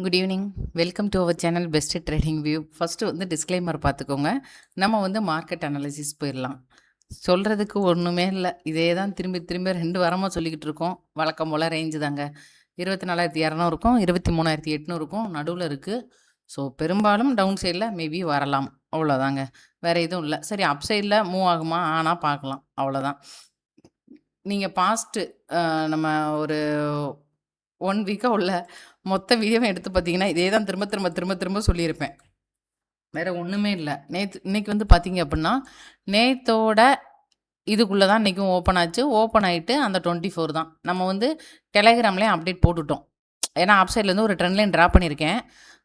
Good evening. Welcome to our channel best trading view. First வந்து disclaimer பார்த்துக்கோங்க. நம்ம வந்து மார்க்கெட் அனாலிசிஸ் போயிடலாம். சொல்கிறதுக்கு ஒன்றுமே இல்லை, இதே தான் திரும்பி திரும்பி 2 வாரமாக சொல்லிக்கிட்டு இருக்கோம். வழக்கம் போல் ரேஞ்சு தாங்க. 24,200க்கும் 23,800க்கும் நடுவில் இருக்குது. ஸோ பெரும்பாலும் டவுன் சைடில் மேபி வரலாம், அவ்வளோதாங்க. வேறு எதுவும் இல்லை. சரி, அப் சைடில் மூவ் ஆகுமா? ஆனால் பார்க்கலாம், அவ்வளோதான். நீங்கள் பாஸ்ட்டு நம்ம ஒரு 1 வீக்காக உள்ள மொத்த வீடியோவும் எடுத்து பார்த்தீங்கன்னா, இதே தான் திரும்ப திரும்ப திரும்ப திரும்ப சொல்லியிருப்பேன். வேறு ஒன்றுமே இல்லை. இன்னைக்கு வந்து பார்த்தீங்க அப்படின்னா, நேத்தோட இதுக்குள்ளே தான் இன்றைக்கும் ஓப்பன் ஆச்சு. ஓப்பன் ஆகிட்டு அந்த 24 தான். நம்ம வந்து டெலகிராம்லேயே அப்டேட் போட்டுட்டோம். ஏன்னா ஆப் சைட்லேருந்து ஒரு ட்ரெண்ட் லைன் ட்ரா பண்ணியிருக்கேன்.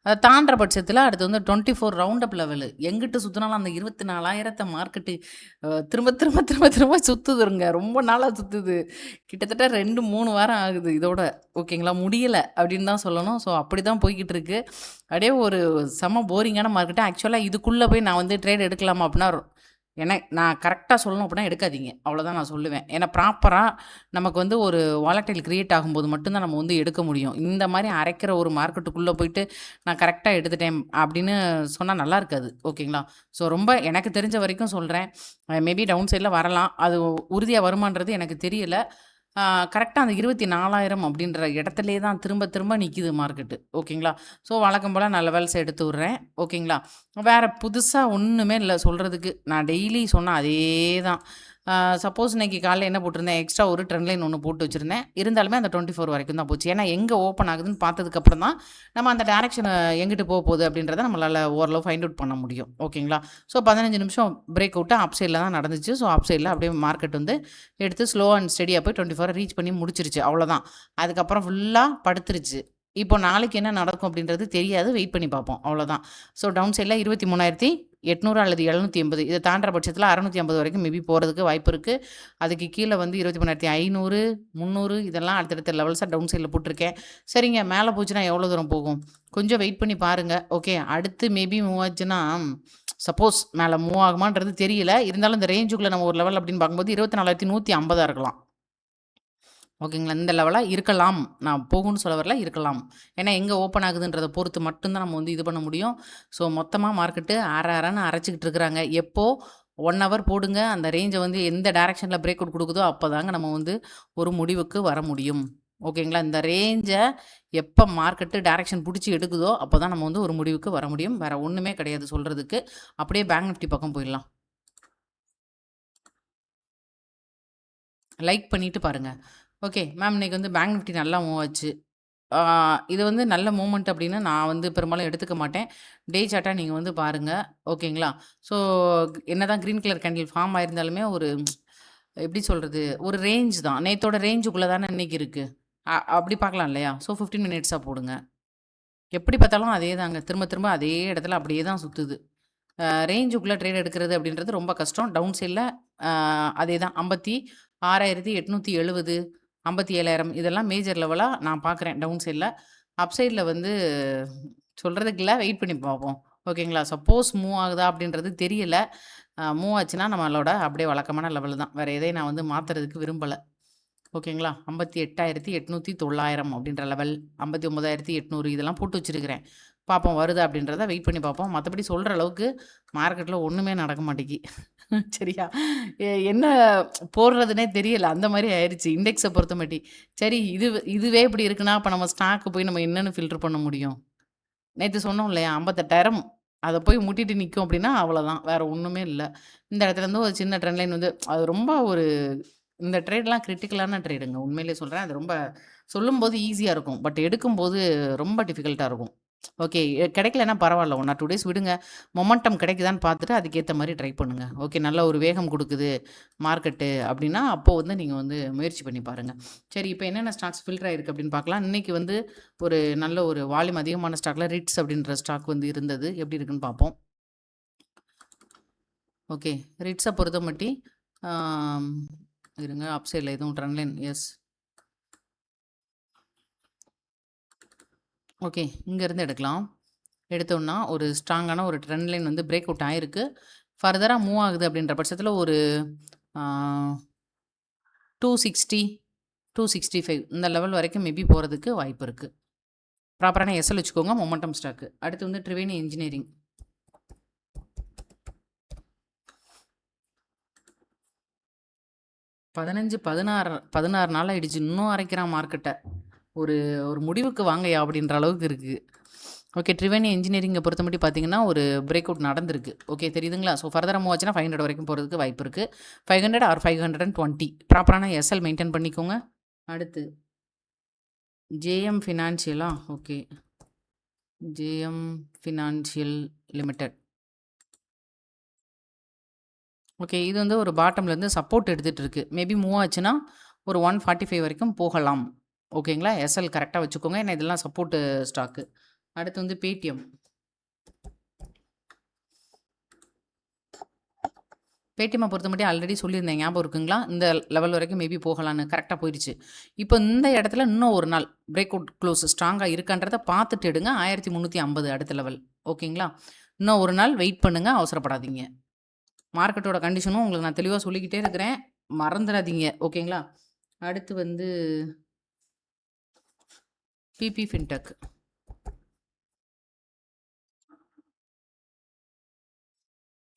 அதை தாண்டுற பட்சத்தில் அடுத்து வந்து 24 ரவுண்ட் அப் லெவலு. எங்கிட்டு சுற்றினாலும் அந்த 24,000 மார்க்கெட்டு திரும்ப திரும்ப திரும்ப திரும்ப சுற்றுதுருங்க. ரொம்ப நாளாக சுற்றுது. கிட்டத்தட்ட 2, 3 வாரம் ஆகுது இதோட. ஓகேங்களா, முடியலை அப்படின்னு தான் சொல்லணும். ஸோ அப்படி தான் போய்கிட்டு இருக்கு. அப்படியே ஒரு செம போரிங்கான மார்க்கெட்டு. ஆக்சுவலாக இதுக்குள்ளே போய் நான் வந்து ட்ரேட் எடுக்கலாமா அப்படின்னா, நான் கரெக்டாக சொல்லணும் அப்படின்னா எடுக்காதீங்க, அவ்வளோதான் நான் சொல்லுவேன். ஏன்னா ப்ராப்பராக நமக்கு வந்து ஒரு வாலட்டைல் கிரியேட் ஆகும்போது மட்டும்தான் நம்ம வந்து எடுக்க முடியும். இந்த மாதிரி அரைக்கிற ஒரு மார்க்கெட்டுக்குள்ளே போயிட்டு நான் கரெக்டாக எடுத்துட்டேன் அப்படின்னு சொன்னால் நல்லா இருக்காது. ஓகேங்களா, ஸோ ரொம்ப எனக்கு தெரிஞ்ச வரைக்கும் சொல்கிறேன். மேபி டவுன் சைடில் வரலாம், அது உறுதியாக வருமானது எனக்கு தெரியல. கரெக்டாக அந்த 24,000 அப்படின்ற இடத்துலே தான் திரும்ப திரும்ப நிற்கிது மார்க்கெட்டு. ஓகேங்களா, ஸோ வழக்கம் போல் நான் லெவல்ஸ் எடுத்து விட்றேன். ஓகேங்களா, வேறு புதுசாக ஒன்றுமே இல்லை சொல்கிறதுக்கு. நான் டெய்லி சொன்ன அதே தான். சப்போஸ் இன்றைக்கி காலையில் என்ன போட்டிருந்தேன், எக்ஸ்ட்ரா ஒரு ட்ரெண்ட் லைன் ஒன்று போட்டு வச்சுருந்தேன். இருந்தாலுமே அந்த 24 வரைக்கும் தான் போச்சு. ஏன்னா எங்கே ஓப்பன் ஆகுதுன்னு பார்த்ததுக்கப்புறம் தான் நம்ம அந்த டேரெக்ஷனை எங்கிட்டு போக போகுது அப்படின்றத நம்மளால் ஓரளவு ஃபைண்ட் அவுட் பண்ண முடியும். ஓகேங்களா, ஸோ 15 நிமிஷம் பிரேக் அவுட்டு அப் சைடில் தான் நடந்துச்சு. ஸோ அப் சைடில் அப்படியே மார்க்கெட் வந்து எடுத்து ஸ்லோ அண்ட் ஸ்டெடியாக போய் 24 ரீச் பண்ணி முடிச்சிருச்சு, அவ்வளோதான். அதுக்கப்புறம் ஃபுல்லாக படுத்துருச்சு. இப்போ நாளைக்கு என்ன நடக்கும் அப்படின்றது தெரியாது, வெயிட் பண்ணி பார்ப்போம், அவ்வளோதான். ஸோ டவுன் சைடில் 23,800 அல்லது 780 இதை தாண்டுற பட்சத்தில் 650 வரைக்கும் மேபி போகிறதுக்கு வாய்ப்பு இருக்குது. அதுக்கு கீழே வந்து 23,500, 300 இதெல்லாம் அடுத்தடுத்த லெவல்ஸாக டவுன் சைடில் போட்டிருக்கேன். சரிங்க, மேலே போச்சுன்னா எவ்வளோ தூரம் போகும், கொஞ்சம் வெயிட் பண்ணி பாருங்கள். ஓகே, அடுத்து மேபி மூவ் ஆச்சுன்னா, சப்போஸ் மேலே மூவ் ஆகுமான்றது தெரியல. இருந்தாலும் இந்த ரேஞ்சுக்குள்ளே நம்ம ஒரு லெவல் அப்படின்னு பார்க்கும்போது 24,150 இருக்கலாம். ஓகேங்களா, இந்த லெவலாக இருக்கலாம். நான் போகும்னு சொல்ல வரல, இருக்கலாம். ஏன்னா எங்கே ஓப்பன் ஆகுதுன்றதை பொறுத்து மட்டும்தான் நம்ம வந்து இது பண்ண முடியும். ஸோ மொத்தமாக மார்க்கெட்டு அரன்னு அரைச்சிக்கிட்டு இருக்கிறாங்க. எப்போது 1 ஹவர் போடுங்க, அந்த ரேஞ்சை வந்து எந்த டைரெக்ஷனில் பிரேக் அவுட் கொடுக்குதோ அப்போ தாங்க நம்ம வந்து ஒரு முடிவுக்கு வர முடியும். ஓகேங்களா, இந்த ரேஞ்சை எப்போ மார்க்கெட்டு டைரெக்ஷன் பிடிச்சி எடுக்குதோ அப்போ தான் நம்ம வந்து ஒரு முடிவுக்கு வர முடியும். வேறு ஒன்றுமே கிடையாது சொல்கிறதுக்கு. அப்படியே பேங்க் நிஃப்டி பக்கம் போயிடலாம். லைக் பண்ணிவிட்டு பாருங்கள். ஓகே மேம், இன்றைக்கி வந்து பேங்க் நிஃப்டி நல்லா மூவ் ஆச்சு. இது வந்து நல்ல மூமெண்ட் அப்படின்னு நான் வந்து பெரும்பாலும் எடுத்துக்க மாட்டேன். டே சார்ட்டா நீங்கள் வந்து பாருங்கள். ஓகேங்களா, ஸோ என்னதான் க்ரீன் கலர் கேண்டில் ஃபார்ம் ஆயிருந்தாலுமே ஒரு எப்படி சொல்கிறது, ஒரு ரேஞ்ச் தான். நேத்தோட ரேஞ்சுக்குள்ளே தானே இன்றைக்கி இருக்குது. அப்படி பார்க்கலாம் இல்லையா? ஸோ 15 மினிட்ஸாக போடுங்க. எப்படி பார்த்தாலும் அதே தாங்க, திரும்ப திரும்ப அதே இடத்துல அப்படியே தான் சுற்றுது. ரேஞ்சுக்குள்ளே ட்ரேட் எடுக்கிறது அப்படின்றது ரொம்ப கஷ்டம். டவுன் சைடில் அதே தான் 56,870, 57,000 இதெல்லாம் மேஜர் லெவலாக நான் பார்க்குறேன் டவுன் சைடில். அப் சைடில் வந்து சொல்கிறதுக்கு இல்லை, வெயிட் பண்ணி பார்ப்போம். ஓகேங்களா, சப்போஸ் மூவ் ஆகுதா அப்படின்றது தெரியல. மூவ் ஆச்சுன்னா நம்மளோட அப்படியே வழக்கமான லெவல் தான். வேறு எதையும் நான் வந்து மாற்றுறதுக்கு விரும்பலை. ஓகேங்களா, 58,800, 900 அப்படின்ற லெவல், 59,800 இதெல்லாம் போட்டு வச்சுருக்கிறேன். பார்ப்போம் வருதா அப்படின்றத வெயிட் பண்ணி பார்ப்போம். மற்றபடி சொல்கிற அளவுக்கு மார்க்கெட்டில் ஒன்றுமே நடக்க மாட்டேங்கி. சரியா, என்ன போடுறதுனே தெரியல, அந்த மாதிரி ஆயிடுச்சு இண்டெக்ஸை பொறுத்த மாட்டி. சரி, இதுவே இப்படி இருக்குன்னா அப்போ நம்ம ஸ்டாக்கு போய் நம்ம என்னென்னு ஃபில்டர் பண்ண முடியும்? நேற்று சொன்னோம் இல்லையா, 58,000 அதை போய் முட்டிட்டு நிற்கும் அப்படின்னா அவ்வளோதான், வேறு ஒன்றுமே இல்லை. இந்த இடத்துலேருந்து ஒரு சின்ன ட்ரெண்ட் லைன் வந்து அது ரொம்ப ஒரு இந்த ட்ரேட்லாம் கிரிட்டிக்கலான ட்ரேடுங்க, உண்மையிலே சொல்கிறேன். அது ரொம்ப சொல்லும்போது ஈஸியாக இருக்கும், பட் எடுக்கும்போது ரொம்ப டிஃபிகல்ட்டாக இருக்கும். ஓகே, கிடைக்கலன்னா பரவாயில்ல, 1 ஆர் 2 டேஸ் விடுங்க. மொமெண்டம் கிடைக்குதான்னு பார்த்துட்டு அதுக்கேற்ற மாதிரி ட்ரை பண்ணுங்கள். ஓகே, நல்ல ஒரு வேகம் கொடுக்குது மார்க்கெட்டு அப்படின்னா அப்போது வந்து நீங்கள் வந்து முயற்சி பண்ணி பாருங்கள். சரி, இப்போ என்னென்ன ஸ்டாக்ஸ் ஃபில்டர் ஆகிருக்கு அப்படின்னு பார்க்கலாம். இன்றைக்கி வந்து ஒரு நல்ல ஒரு வால்யூம் அதிகமான ஸ்டாக்கில் ரிட்ஸ் அப்படின்ற ஸ்டாக் வந்து இருந்தது. எப்படி இருக்குன்னு பார்ப்போம். ஓகே, ரிட்ஸை பொறுத்த மட்டி இருங்க, அப் சைடில் எதுவும் ட்ரெண்ட் லைன், எஸ். ஓகே, இங்கேருந்து எடுக்கலாம். எடுத்தோம்னா ஒரு ஸ்ட்ராங்கான ஒரு ட்ரெண்ட் லைன் வந்து பிரேக் அவுட் ஆகிருக்கு. ஃபர்தராக மூவ் ஆகுது அப்படின்ற பட்சத்தில் ஒரு 260, 265 இந்த லெவல் வரைக்கும் மேபி போகிறதுக்கு வாய்ப்பு இருக்குது. ப்ராப்பரான எஸ்எல் வச்சுக்கோங்க. Momentum stock. அடுத்து வந்து ட்ரிவேணி இன்ஜினியரிங். பதினாறு நாள் ஆயிடுச்சு. இன்னும் அரைக்கிறான் மார்க்கெட்டை. ஒரு ஒரு முடிவுக்கு வாங்கயா அப்படின்ற அளவுக்கு இருக்குது. ஓகே, ட்ரிவேணி இன்ஜினியரிங்கை பொறுத்த மட்டும் பார்த்தீங்கன்னா ஒரு பிரேக் அவுட் நடந்திருக்கு. ஓகே, தெரியுதுங்களா? ஸோ ஃபர்தராக மூவ் ஆச்சுன்னா 500 வரைக்கும் போகிறதுக்கு வாய்ப்பு இருக்குது. 500 ஆர் 520. ப்ராப்பரான எஸ்எல் மெயின்டைன் பண்ணிக்கோங்க. அடுத்து ஜேஎம் ஃபினான்ஷியலா? Okay, JM Financial Limited. Okay, இது வந்து ஒரு பாட்டம்லேருந்து சப்போர்ட் எடுத்துகிட்டு இருக்கு. மேபி மூவ் ஆச்சுன்னா ஒரு 145 வரைக்கும் போகலாம். ஓகேங்களா? எஸ்எல் கரெக்டாக வச்சுக்கோங்க. ஏன்னா இதெல்லாம் சப்போர்ட்டு ஸ்டாக்கு. அடுத்து வந்து பேடிஎம். பேடிஎம்மை பொறுத்த மட்டும் ஆல்ரெடி சொல்லியிருந்தேன், ஞாபகம் இருக்குங்களா? இந்த லெவல் வரைக்கும் மேபி போகலான்னு. கரெக்டாக போயிடுச்சு. இப்போ இந்த இடத்துல இன்னும் ஒரு நாள் பிரேக் அவுட் க்ளோஸ் ஸ்ட்ராங்காக இருக்கான்றதை பார்த்துட்டு எடுங்க. 1350 அடுத்த லெவல். ஓகேங்களா? இன்னும் ஒரு நாள் வெயிட் பண்ணுங்கள், அவசரப்படாதீங்க. மார்க்கெட்டோட கண்டிஷனும் உங்களுக்கு நான் தெளிவாக சொல்லிக்கிட்டே இருக்கிறேன், மறந்துடாதீங்க. ஓகேங்களா? அடுத்து வந்து பிபி ஃபின்டெக்.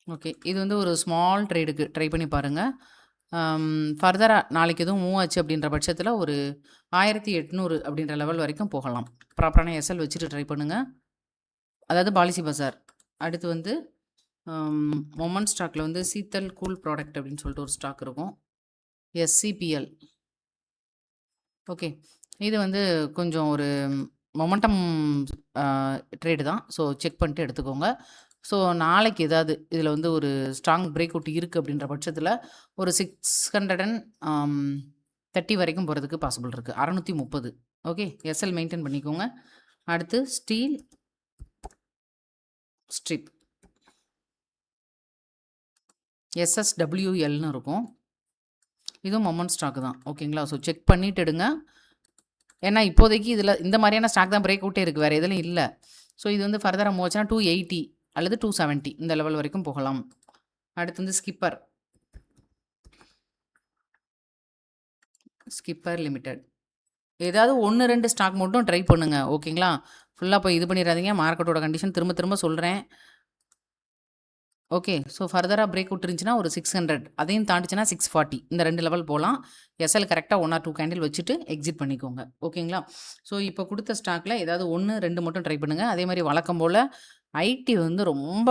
ஓகே, இது வந்து ஒரு ஸ்மால் ட்ரேடுக்கு ட்ரை பண்ணி பாருங்கள். ஃபர்தராக நாளைக்கு எதுவும் மூவ் ஆச்சு அப்படின்ற பட்சத்தில் ஒரு 1800 அப்படின்ற லெவல் வரைக்கும் போகலாம். ப்ராப்பரான எஸ்எல் வச்சுட்டு ட்ரை பண்ணுங்கள். அதாவது பாலிசி பஜார். அடுத்து வந்து மொமெண்ட் ஸ்டாக்கில் வந்து சீத்தல் கூல் ப்ராடக்ட் அப்படின்னு சொல்லிட்டு ஒரு ஸ்டாக் இருக்கும். எஸ்சிபிஎல். ஓகே, இது வந்து கொஞ்சம் ஒரு மொமெண்டம் ட்ரேடு தான். ஸோ செக் பண்ணிட்டு எடுத்துக்கோங்க. ஸோ நாளைக்கு ஏதாவது இதில் வந்து ஒரு ஸ்ட்ராங் பிரேக் அவுட் இருக்குது அப்படின்ற பட்சத்தில் ஒரு 630 வரைக்கும் போகிறதுக்கு பாசிபிள் இருக்குது. 630. ஓகே, எஸ்எல் மெயின்டைன் பண்ணிக்கோங்க. அடுத்து ஸ்டீல் ஸ்ட்ரிப், எஸ்எஸ்டபிள்யூஎல்னு இருக்கும். இதுவும் மொமெண்ட் ஸ்டாக்கு தான். ஓகேங்களா? ஸோ செக் பண்ணிட்டு எடுங்க. ஏன்னா இப்போதைக்கு இதில் இந்த மாதிரியான ஸ்டாக் தான் பிரேக் அவுட்டே இருக்குது, வேறு எதுலையும் இல்லை. ஸோ இது வந்து ஃபர்தராக மூவ் ஆச்சுன்னா 280 அல்லது 270 இந்த லெவல் வரைக்கும் போகலாம். அடுத்து வந்து ஸ்கிப்பர் லிமிடெட். ஏதாவது 1-2 ஸ்டாக் மட்டும் ட்ரை பண்ணுங்கள். ஓகேங்களா? ஃபுல்லாக போய் இது பண்ணிடாதீங்க. மார்க்கெட்டோட கண்டிஷன் திரும்ப திரும்ப சொல்கிறேன். ஓகே, ஸோ ஃபர்தராக பிரேக் அவுட் இருந்துச்சுன்னா ஒரு 600, அதையும் தாண்டிச்சுன்னா 640 இந்த 2 லெவல் போகலாம். எஸ்எல் கரெக்டாக 1 ஆர் 2 கேண்டில் வச்சுட்டு எக்ஸிட் பண்ணிக்கோங்க. ஓகேங்களா? ஸோ இப்போ கொடுத்த ஸ்டாக்கில் ஏதாவது 1-2 மட்டும் ட்ரை பண்ணுங்கள். அதே மாதிரி வழக்கம் போல் ஐடி வந்து ரொம்ப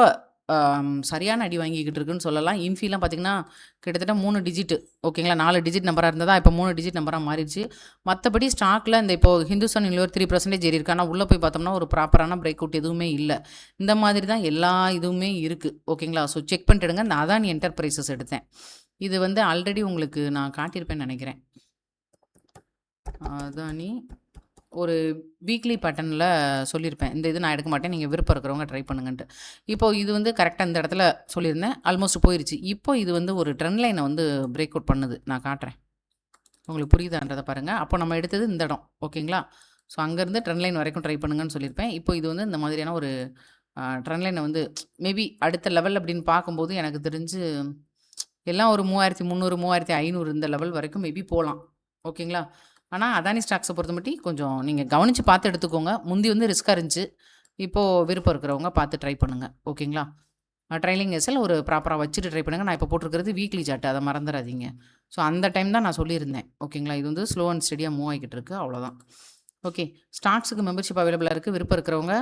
சரியான அடி வாங்கிக்கிட்டு இருக்குன்னு சொல்லலாம். இன்ஃபிலாம் பார்த்திங்கன்னா கிட்டத்தட்ட 3 டிஜிட். ஓகேங்களா? 4 டிஜிட் நம்பராக இருந்ததா இப்போ 3 டிஜிட் நம்பராக மாறிடுச்சு. மற்றபடி ஸ்டாக்கில் இந்த இப்போது ஹிந்துஸ்தான் யூனிவர் 3% ஏறி இருக்கு. ஆனால் உள்ளே போய் பார்த்தோம்னா ஒரு ப்ராப்பரான பிரேக் அவுட் எதுவுமே இல்லை. இந்த மாதிரி தான் எல்லா இதுவுமே இருக்குது. ஓகேங்களா? ஸோ செக் பண்ணிட்டுடுங்க. இந்த அதானி என்டர்பிரைசஸ் எடுத்தேன். இது வந்து ஆல்ரெடி உங்களுக்கு நான் காட்டியிருப்பேன்னு நினைக்கிறேன். அதானி ஒரு வீக்லி பேட்டர்னில் சொல்லியிருப்பேன். இந்த இது நான் எடுக்க மாட்டேன், நீங்கள் விருப்பம் இருக்கிறவங்க ட்ரை பண்ணுங்கன்ட்டு. இப்போது இது வந்து கரெக்டாக இந்த இடத்துல சொல்லியிருந்தேன், ஆல்மோஸ்ட் போயிடுச்சு. இப்போ இது வந்து ஒரு ட்ரெண்ட் லைனை வந்து பிரேக் அவுட் பண்ணுது. நான் காட்டுறேன், உங்களுக்கு புரியுதான்றதை பாருங்கள். அப்போ நம்ம எடுத்தது இந்த இடம். ஓகேங்களா? ஸோ அங்கேருந்து ட்ரெண்ட் லைன் வரைக்கும் ட்ரை பண்ணுங்கன்னு சொல்லியிருப்பேன். இப்போ இது வந்து இந்த மாதிரியான ஒரு ட்ரெண்ட் லைனை வந்து மேபி அடுத்த லெவல் அப்படின்னு பார்க்கும்போது எனக்கு தெரிஞ்சு எல்லாம் ஒரு 3300 3500 இந்த லெவல் வரைக்கும் மேபி போகலாம். ஓகேங்களா? ஆனால் அதானி ஸ்டாக்ஸை பொறுத்த மட்டும் கொஞ்சம் நீங்கள் கவனித்து பார்த்து எடுத்துக்கோங்க. முந்தி வந்து ரிஸ்க்காக இருந்துச்சு. இப்போது விருப்பம் இருக்கிறவங்க பார்த்து ட்ரை பண்ணுங்கள். ஓகேங்களா? ட்ரைலிங் எஸ்எல் ஒரு ப்ராப்பராக வச்சுட்டு ட்ரை பண்ணுங்கள். நான் இப்போ போட்டிருக்கிறது வீக்லி சார்ட், அதை மறந்துடாதீங்க. ஸோ அந்த டைம் தான் நான் சொல்லியிருந்தேன். ஓகேங்களா? இது வந்து ஸ்லோ அண்ட் ஸ்டடியாக மூவ் ஆகிக்கிட்டு இருக்குது, அவ்வளோதான். ஓகே, ஸ்டாக்ஸுக்கு மெம்பர்ஷிப் அவைலபிளாக இருக்குது. விருப்பம் இருக்கிறவங்க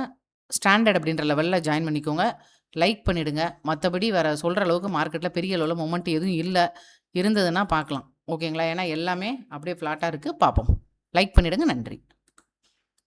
ஸ்டாண்டர்ட் அப்படின்ற லெவலில் ஜாயின் பண்ணிக்கோங்க. லைக் பண்ணிவிடுங்க. மற்றபடி வேறு சொல்கிற அளவுக்கு மார்க்கெட்டில் பெரிய அளவில் மொமெண்ட் எதுவும் இல்லை. இருந்ததுன்னா பார்க்கலாம். ஓகேங்களா? ஏன்னா எல்லாமே அப்படியே ஃப்ளாட்டாக இருக்குது. பார்ப்போம். லைக் பண்ணிவிடுங்க. நன்றி.